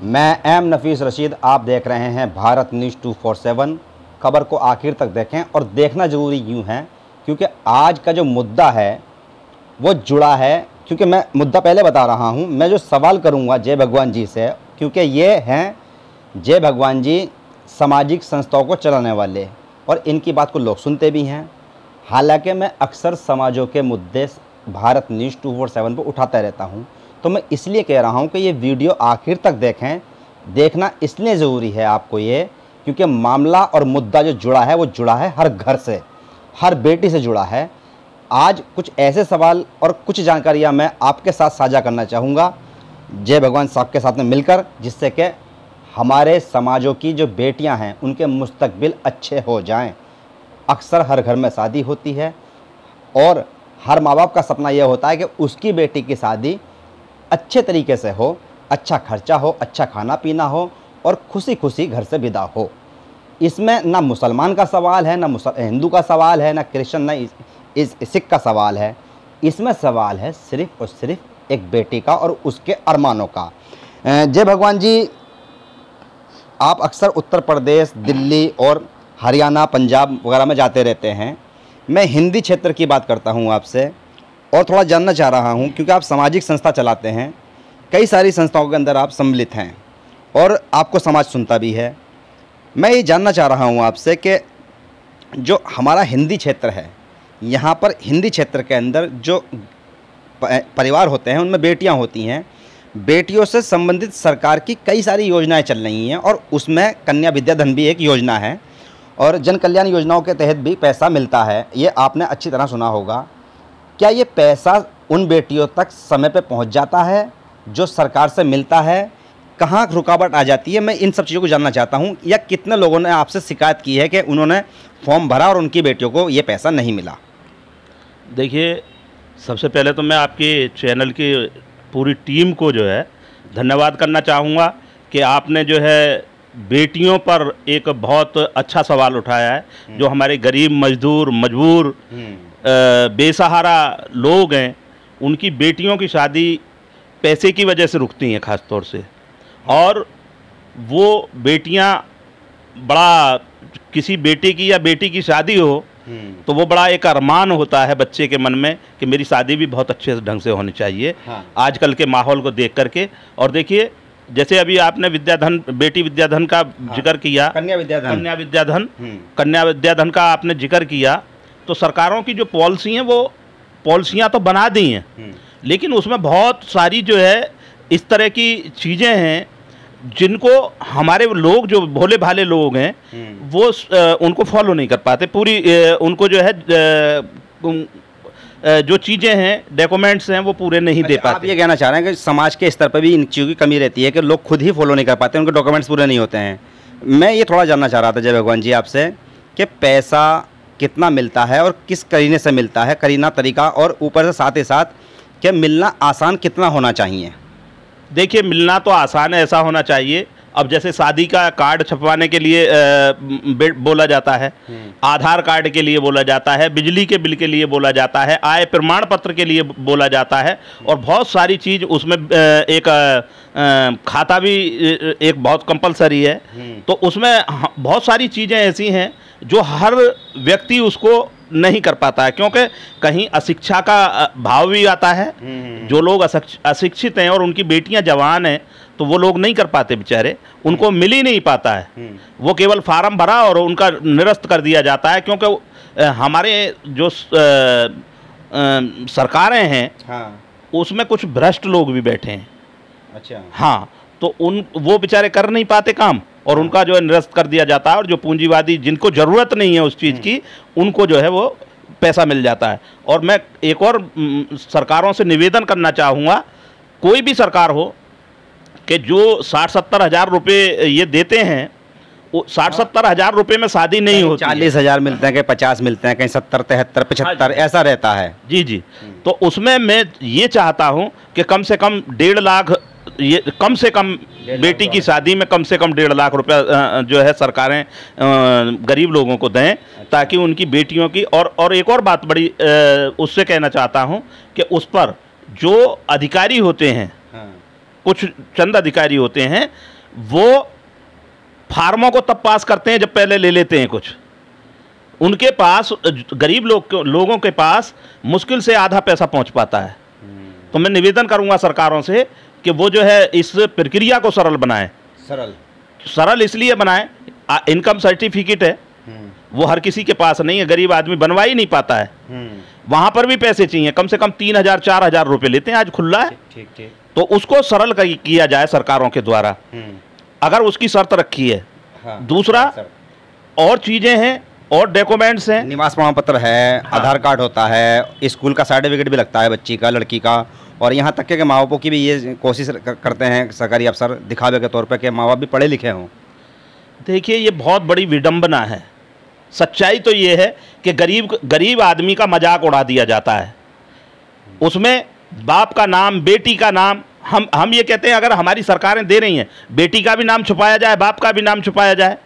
मैं एम नफीस रशीद, आप देख रहे हैं भारत न्यूज़ 247। खबर को आखिर तक देखें और देखना ज़रूरी यूँ है क्योंकि आज का जो मुद्दा है वो जुड़ा है। क्योंकि मैं मुद्दा पहले बता रहा हूँ, मैं जो सवाल करूँगा जय भगवान जी से, क्योंकि ये हैं जय भगवान जी सामाजिक संस्थाओं को चलाने वाले और इनकी बात को लोग सुनते भी हैं। हालांकि मैं अक्सर समाजों के मुद्दे भारत न्यूज़ 247 पर उठाता रहता हूँ, तो मैं इसलिए कह रहा हूँ कि ये वीडियो आखिर तक देखें। देखना इसलिए ज़रूरी है आपको ये, क्योंकि मामला और मुद्दा जो जुड़ा है वो जुड़ा है हर घर से, हर बेटी से जुड़ा है। आज कुछ ऐसे सवाल और कुछ जानकारियाँ मैं आपके साथ साझा करना चाहूँगा जय भगवान साहब के साथ में मिलकर, जिससे कि हमारे समाजों की जो बेटियां हैं उनके मुस्तकबिल अच्छे हो जाएं। अक्सर हर घर में शादी होती है और हर माँ बाप का सपना यह होता है कि उसकी बेटी की शादी अच्छे तरीके से हो, अच्छा खर्चा हो, अच्छा खाना पीना हो और खुशी खुशी घर से विदा हो। इसमें ना मुसलमान का सवाल है, ना हिंदू का सवाल है, ना क्रिश्चियन, ना सिख का सवाल है। इसमें सवाल है सिर्फ़ और सिर्फ एक बेटी का और उसके अरमानों का। जय भगवान जी, आप अक्सर उत्तर प्रदेश, दिल्ली और हरियाणा, पंजाब वगैरह में जाते रहते हैं। मैं हिंदी क्षेत्र की बात करता हूं आपसे और थोड़ा जानना चाह रहा हूं क्योंकि आप सामाजिक संस्था चलाते हैं, कई सारी संस्थाओं के अंदर आप सम्मिलित हैं और आपको समाज सुनता भी है। मैं ये जानना चाह रहा हूं आपसे कि जो हमारा हिंदी क्षेत्र है, यहाँ पर हिंदी क्षेत्र के अंदर जो परिवार होते हैं उनमें बेटियाँ होती हैं, बेटियों से संबंधित सरकार की कई सारी योजनाएं चल रही हैं और उसमें कन्या विद्याधन भी एक योजना है और जन कल्याण योजनाओं के तहत भी पैसा मिलता है। ये आपने अच्छी तरह सुना होगा। क्या ये पैसा उन बेटियों तक समय पे पहुंच जाता है जो सरकार से मिलता है? कहाँ रुकावट आ जाती है? मैं इन सब चीज़ों को जानना चाहता हूँ। या कितने लोगों ने आपसे शिकायत की है कि उन्होंने फॉर्म भरा और उनकी बेटियों को ये पैसा नहीं मिला? देखिए, सबसे पहले तो मैं आपके चैनल की पूरी टीम को जो है धन्यवाद करना चाहूँगा कि आपने जो है बेटियों पर एक बहुत अच्छा सवाल उठाया है। जो हमारे गरीब, मजदूर, मजबूर, बेसहारा लोग हैं, उनकी बेटियों की शादी पैसे की वजह से रुकती हैं ख़ास तौर से। और वो बेटियां बड़ा, किसी बेटे की या बेटी की शादी हो तो वो बड़ा एक अरमान होता है बच्चे के मन में कि मेरी शादी भी बहुत अच्छे ढंग से होनी चाहिए। हाँ। आजकल के माहौल को देख करके। और देखिए, जैसे अभी आपने विद्याधन, बेटी विद्याधन का जिक्र किया, कन्या विद्याधन का आपने जिक्र किया, तो सरकारों की जो पॉलिसी हैं वो पॉलिसियाँ तो बना दी हैं, लेकिन उसमें बहुत सारी जो है इस तरह की चीज़ें हैं जिनको हमारे लोग, जो भोले भाले लोग हैं, वो उनको फॉलो नहीं कर पाते। पूरी उनको जो है जो चीज़ें हैं, डॉक्यूमेंट्स हैं, वो पूरे नहीं दे पाते। आप ये कहना चाह रहे हैं कि समाज के स्तर पर भी इन चीज़ों की कमी रहती है कि लोग खुद ही फॉलो नहीं कर पाते, उनके डॉक्यूमेंट्स पूरे नहीं होते हैं। मैं ये थोड़ा जानना चाह रहा था जय भगवान जी आपसे कि पैसा कितना मिलता है और किस करीने से मिलता है, करीना तरीका, और ऊपर से साथ ही साथ कि मिलना आसान कितना होना चाहिए? देखिए, मिलना तो आसान है, ऐसा होना चाहिए। अब जैसे शादी का कार्ड छपवाने के लिए बोला जाता है, आधार कार्ड के लिए बोला जाता है, बिजली के बिल के लिए बोला जाता है, आय प्रमाण पत्र के लिए बोला जाता है, और बहुत सारी चीज़ उसमें एक खाता भी एक बहुत कंपलसरी है। तो उसमें बहुत सारी चीज़ें ऐसी हैं जो हर व्यक्ति उसको नहीं कर पाता है, क्योंकि कहीं अशिक्षा का भाव भी आता है। जो लोग अशिक्षित हैं और उनकी बेटियां जवान हैं, तो वो लोग नहीं कर पाते बेचारे, उनको मिल ही नहीं पाता है। वो केवल फार्म भरा और उनका निरस्त कर दिया जाता है, क्योंकि हमारे जो सरकारें हैं, हाँ, उसमें कुछ भ्रष्ट लोग भी बैठे हैं। अच्छा। हाँ, तो वो बेचारे कर नहीं पाते काम और उनका जो है निरस्त कर दिया जाता है, और जो पूंजीवादी, जिनको ज़रूरत नहीं है उस चीज़ की, उनको जो है वो पैसा मिल जाता है। और मैं एक और सरकारों से निवेदन करना चाहूँगा, कोई भी सरकार हो, कि जो 60-70 हज़ार रुपये ये देते हैं, 60-70 हज़ार रुपये में शादी नहीं होती। 40,000 मिलते हैं, कहीं 50 मिलते हैं, कहीं 70, 73, 75 ऐसा रहता है। जी जी। तो उसमें मैं ये चाहता हूँ कि कम से कम 1.5 लाख, ये कम से कम बेटी की शादी में कम से कम 1.5 लाख रुपया जो है सरकारें गरीब लोगों को दें, ताकि उनकी बेटियों की, और एक और बात बड़ी उससे कहना चाहता हूं कि उस पर जो अधिकारी होते हैं, हाँ। कुछ चंद अधिकारी होते हैं, वो फार्मों को तब पास करते हैं जब पहले ले लेते हैं कुछ। उनके पास गरीब लोगों के पास मुश्किल से आधा पैसा पहुंच पाता है। तो मैं निवेदन करूंगा सरकारों से कि वो जो है इस प्रक्रिया को सरल बनाएं। सरल इसलिए बनाएं, इनकम सर्टिफिकेट है वो हर किसी के पास नहीं है, गरीब आदमी बनवा ही नहीं पाता है। वहाँ पर भी पैसे चाहिए, कम से कम 3,000 4,000 रुपये लेते हैं, आज खुला है। ठीक। तो उसको सरल किया जाए सरकारों के द्वारा, अगर उसकी शर्त रखी है। हाँ, दूसरा और चीज़ें हैं और डॉक्यूमेंट्स हैं, निवास प्रमाण पत्र है, हाँ, आधार कार्ड होता है, स्कूल का सर्टिफिकेट भी लगता है बच्ची का, लड़की का, और यहाँ तक के माँ बापों की भी ये कोशिश करते हैं सरकारी अफसर दिखावे के तौर पे कि माँ बाप भी पढ़े लिखे हों। देखिए ये बहुत बड़ी विडंबना है। सच्चाई तो ये है कि गरीब आदमी का मजाक उड़ा दिया जाता है। उसमें बाप का नाम, बेटी का नाम, हम ये कहते हैं अगर हमारी सरकारें दे रही हैं, बेटी का भी नाम छुपाया जाए, बाप का भी नाम छुपाया जाए,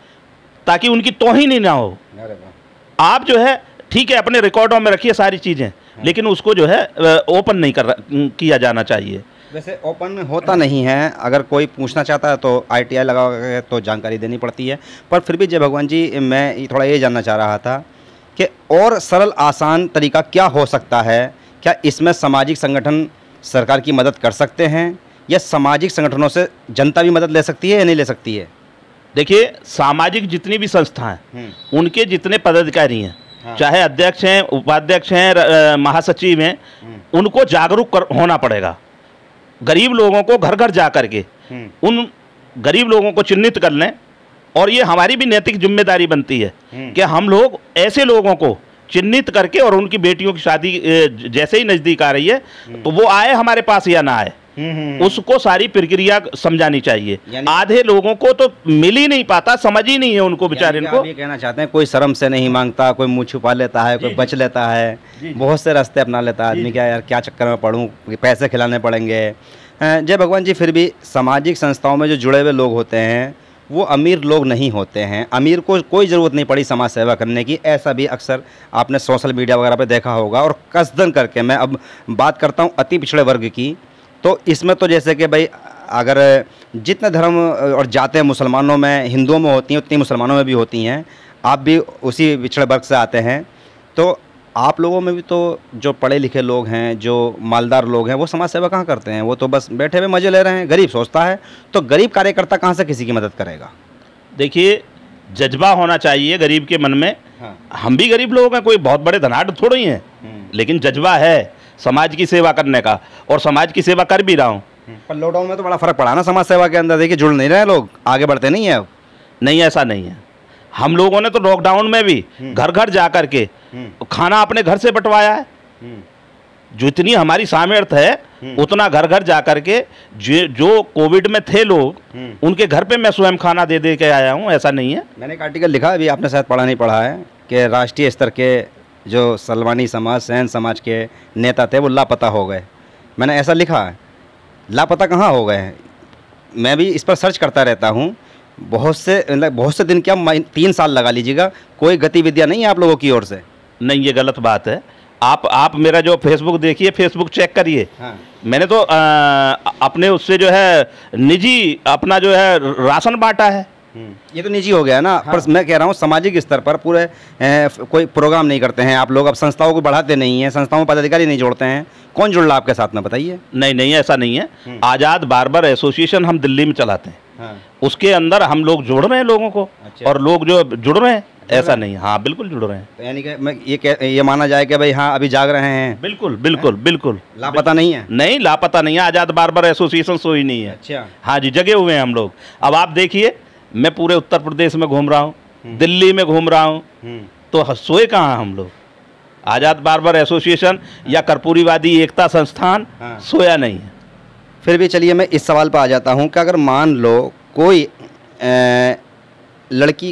ताकि उनकी तौहीन ही ना हो। आप जो है ठीक है अपने रिकॉर्डों में रखिए सारी चीज़ें, लेकिन उसको जो है ओपन नहीं किया जाना चाहिए। वैसे ओपन होता नहीं है, अगर कोई पूछना चाहता है तो ITI लगा के तो जानकारी देनी पड़ती है। पर फिर भी जय भगवान जी, मैं थोड़ा ये जानना चाह रहा था कि और सरल आसान तरीका क्या हो सकता है? क्या इसमें सामाजिक संगठन सरकार की मदद कर सकते हैं, या सामाजिक संगठनों से जनता भी मदद ले सकती है या नहीं ले सकती है? देखिए सामाजिक जितनी भी संस्थाएं, उनके जितने पदाधिकारी हैं, हाँ, चाहे अध्यक्ष हैं, उपाध्यक्ष हैं, महासचिव हैं, उनको जागरूक होना पड़ेगा। गरीब लोगों को घर घर जा करके उन गरीब लोगों को चिन्हित कर लें, और ये हमारी भी नैतिक जिम्मेदारी बनती है कि हम लोग ऐसे लोगों को चिन्हित करके, और उनकी बेटियों की शादी जैसे ही नज़दीक आ रही है तो वो आए हमारे पास या ना आए, उसको सारी प्रक्रिया समझानी चाहिए। आधे लोगों को तो मिल ही नहीं पाता, समझ ही नहीं है उनको बेचारे को। ये कहना चाहते हैं कोई शर्म से नहीं मांगता, कोई मुंह छुपा लेता है, कोई बच लेता है, बहुत से रास्ते अपना लेता है आदमी। क्या यार, क्या चक्कर में पड़ूं, पैसे खिलाने पड़ेंगे। जय भगवान जी, फिर भी सामाजिक संस्थाओं में जो जुड़े हुए लोग होते हैं वो अमीर लोग नहीं होते हैं। अमीर को कोई ज़रूरत नहीं पड़ी समाज सेवा करने की, ऐसा भी अक्सर आपने सोशल मीडिया वगैरह पे देखा होगा। और कसदन करके मैं अब बात करता हूँ अति पिछड़े वर्ग की, तो इसमें तो जैसे कि भाई अगर जितने धर्म और जातें मुसलमानों में, हिंदुओं में होती हैं, उतनी मुसलमानों में भी होती हैं। आप भी उसी पिछड़े वर्ग से आते हैं, तो आप लोगों में भी तो जो पढ़े लिखे लोग हैं, जो मालदार लोग हैं, वो समाज सेवा कहाँ करते हैं? वो तो बस बैठे हुए मज़े ले रहे हैं। गरीब सोचता है तो गरीब कार्यकर्ता कहाँ से किसी की मदद करेगा? देखिए जज्बा होना चाहिए गरीब के मन में। हाँ। हम भी गरीब लोग हैं, कोई बहुत बड़े धनाढ़ थोड़े ही हैं, लेकिन जज्बा है समाज की सेवा करने का, और समाज की सेवा कर भी रहा हूँ। पर लॉकडाउन में तो बड़ा फ़र्क पड़ा ना समाज सेवा के अंदर। देखिए जुड़ नहीं रहे लोग, आगे बढ़ते नहीं है। नहीं, ऐसा नहीं है। हम लोगों ने तो लॉकडाउन में भी घर घर जा कर के खाना अपने घर से बंटवाया है। जितनी हमारी सामर्थ्य है उतना घर घर जा कर के जो कोविड में थे लोग, उनके घर पे मैं स्वयं खाना दे के आया हूँ। ऐसा नहीं है। मैंने एक आर्टिकल लिखा, अभी आपने शायद पढ़ा नहीं पढ़ा है, कि राष्ट्रीय स्तर के जो सलमानी समाज, सैन समाज के नेता थे वो लापता हो गए। मैंने ऐसा लिखा है, लापता कहाँ हो गए? मैं भी इस पर सर्च करता रहता हूँ। बहुत से दिन, क्या 3 साल लगा लीजिएगा, कोई गतिविधियाँ नहीं है आप लोगों की ओर से। नहीं, ये गलत बात है। आप मेरा जो फेसबुक देखिए, फेसबुक चेक करिए। हाँ। मैंने तो अपने उससे जो है निजी अपना जो है राशन बांटा है। ये तो निजी हो गया ना। हाँ। पर मैं कह रहा हूँ सामाजिक स्तर पर पूरे कोई प्रोग्राम नहीं करते हैं आप लोग, अब संस्थाओं को बढ़ाते नहीं हैं, संस्थाओं में पदाधिकारी नहीं जोड़ते हैं। कौन जुड़ रहा आपके साथ में, बताइए? नहीं, ऐसा नहीं है। आज़ाद बार्बर एसोसिएशन हम दिल्ली में चलाते हैं। हाँ। उसके अंदर हम लोग जोड़ रहे हैं लोगों को। अच्छा। और लोग जो जुड़ रहे हैं, ऐसा नहीं। हाँ, बिल्कुल जुड़ रहे हैं। तो यानी कि मैं ये माना जाए कि भाई हाँ अभी जाग रहे हैं। बिल्कुल लापता नहीं है। नहीं, लापता नहीं है। आज़ाद बार्बर एसोसिएशन सोई नहीं है। अच्छा। हाँ जी, जगे हुए हैं हम लोग। अब आप देखिए, मैं पूरे उत्तर प्रदेश में घूम रहा हूँ, दिल्ली में घूम रहा हूँ, तो सोए कहाँ हम लोग? आज़ाद बार्बर एसोसिएशन या कर्पूरीवादी एकता संस्थान सोया नहीं है। फिर भी चलिए मैं इस सवाल पर आ जाता हूँ कि अगर मान लो कोई लड़की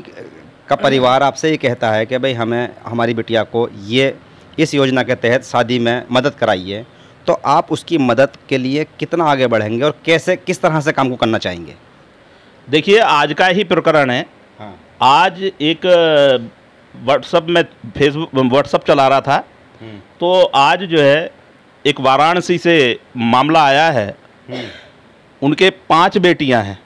का परिवार आपसे ये कहता है कि भाई हमें हमारी बिटिया को इस योजना के तहत शादी में मदद कराइए, तो आप उसकी मदद के लिए कितना आगे बढ़ेंगे और किस तरह से काम को करना चाहेंगे? देखिए, आज का ही प्रकरण है। हाँ। आज एक व्हाट्सअप चला रहा था, तो आज जो है एक वाराणसी से मामला आया है। उनके 5 बेटियां हैं।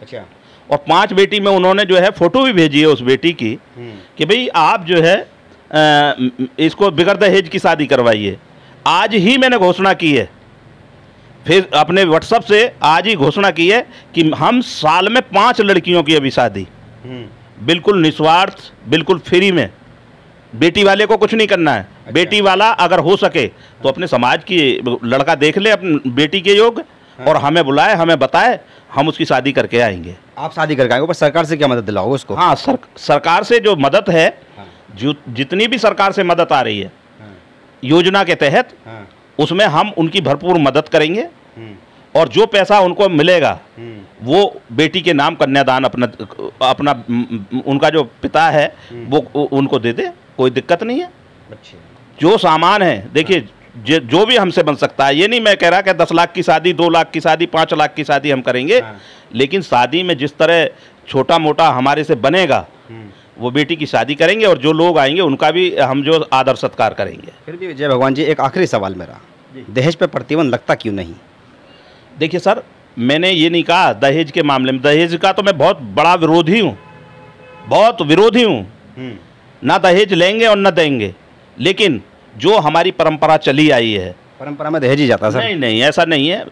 अच्छा। और 5 बेटी में उन्होंने जो है फ़ोटो भी भेजी है उस बेटी की कि भाई आप जो है इसको बिगड़ दहेज की शादी करवाइए। आज ही मैंने घोषणा की है, फिर अपने व्हाट्सएप से आज ही घोषणा की है कि हम साल में 5 लड़कियों की अभी शादी, बिल्कुल निस्वार्थ, बिल्कुल फ्री में। बेटी वाले को कुछ नहीं करना है। अच्छा। बेटी वाला अगर हो सके तो अपने समाज की लड़का देख ले अपनी बेटी के योग, और हमें बुलाए, हमें बताए, हम उसकी शादी करके आएंगे। आप शादी करके आएंगे, पर सरकार से क्या मदद दिलाओगे उसको? हाँ, सरकार से जो मदद है, जो जितनी भी सरकार से मदद आ रही है योजना के तहत, उसमें हम उनकी भरपूर मदद करेंगे। और जो पैसा उनको मिलेगा वो बेटी के नाम कन्यादान अपना उनका जो पिता है वो उनको दे दे, कोई दिक्कत नहीं है। अच्छा। जो सामान है, देखिए जो भी हमसे बन सकता है, ये नहीं मैं कह रहा कि 10 लाख की शादी, 2 लाख की शादी, 5 लाख की शादी हम करेंगे, लेकिन शादी में जिस तरह छोटा मोटा हमारे से बनेगा वो बेटी की शादी करेंगे, और जो लोग आएंगे उनका भी हम जो आदर सत्कार करेंगे। फिर भी जय भगवान जी, एक आखिरी सवाल मेरा, दहेज पे प्रतिबंध लगता क्यों नहीं? देखिए सर, मैंने ये नहीं कहा दहेज के मामले में, दहेज का तो मैं बहुत बड़ा विरोधी हूँ, बहुत विरोधी हूँ। ना दहेज लेंगे और ना देंगे, लेकिन जो हमारी परंपरा चली आई है, परंपरा में दहेज ही जाता सर? नहीं, ऐसा नहीं है।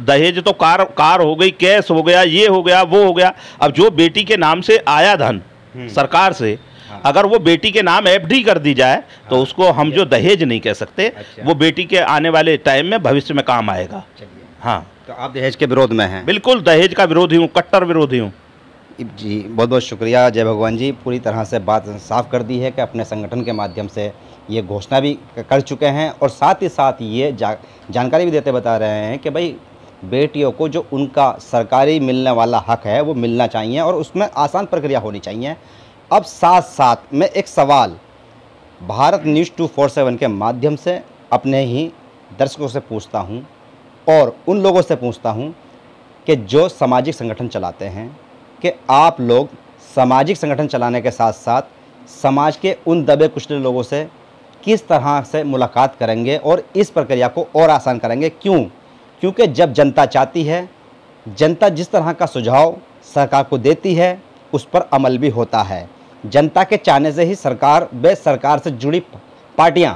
दहेज तो कार हो गई, कैश हो गया, ये हो गया, वो हो गया। अब जो बेटी के नाम से आया धन सरकार से, अगर वो बेटी के नाम एफडी कर दी जाए तो उसको हम जो दहेज नहीं कह सकते। अच्छा। वो बेटी के आने वाले टाइम में भविष्य में काम आएगा। हाँ, तो आप दहेज के विरोध में हैं? बिल्कुल दहेज का विरोधी हूँ, कट्टर विरोधी हूँ जी। बहुत बहुत शुक्रिया जय भगवान जी, पूरी तरह से बात साफ कर दी है कि अपने संगठन के माध्यम से ये घोषणा भी कर चुके हैं, और साथ ही साथ ये जानकारी भी देते बता रहे हैं कि भाई बेटियों को जो उनका सरकारी मिलने वाला हक है वो मिलना चाहिए, और उसमें आसान प्रक्रिया होनी चाहिए। अब साथ साथ मैं एक सवाल भारत न्यूज़ 247 के माध्यम से अपने ही दर्शकों से पूछता हूं, और उन लोगों से पूछता हूं कि जो सामाजिक संगठन चलाते हैं, कि आप लोग सामाजिक संगठन चलाने के साथ साथ समाज के उन दबे कुचले लोगों से किस तरह से मुलाकात करेंगे और इस प्रक्रिया को और आसान करेंगे? क्योंकि जब जनता चाहती है, जनता जिस तरह का सुझाव सरकार को देती है उस पर अमल भी होता है। जनता के चाहने से ही सरकार से जुड़ी पार्टियां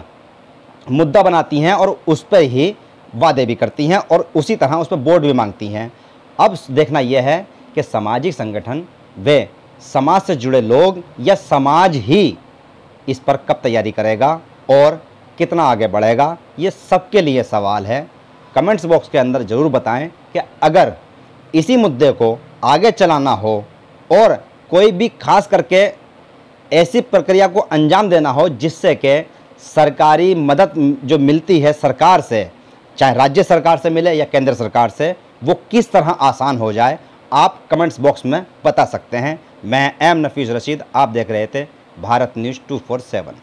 मुद्दा बनाती हैं और उस पर ही वादे भी करती हैं, और उसी तरह उस पर वोट भी मांगती हैं। अब देखना यह है कि सामाजिक संगठन वे समाज से जुड़े लोग या समाज ही इस पर कब तैयारी करेगा और कितना आगे बढ़ेगा, ये सबके लिए सवाल है। कमेंट्स बॉक्स के अंदर ज़रूर बताएं कि अगर इसी मुद्दे को आगे चलाना हो और कोई भी खास करके ऐसी प्रक्रिया को अंजाम देना हो जिससे कि सरकारी मदद जो मिलती है सरकार से, चाहे राज्य सरकार से मिले या केंद्र सरकार से, वो किस तरह आसान हो जाए, आप कमेंट्स बॉक्स में बता सकते हैं। मैं एम नफीस रशीद, आप देख रहे थे भारत न्यूज़ 247।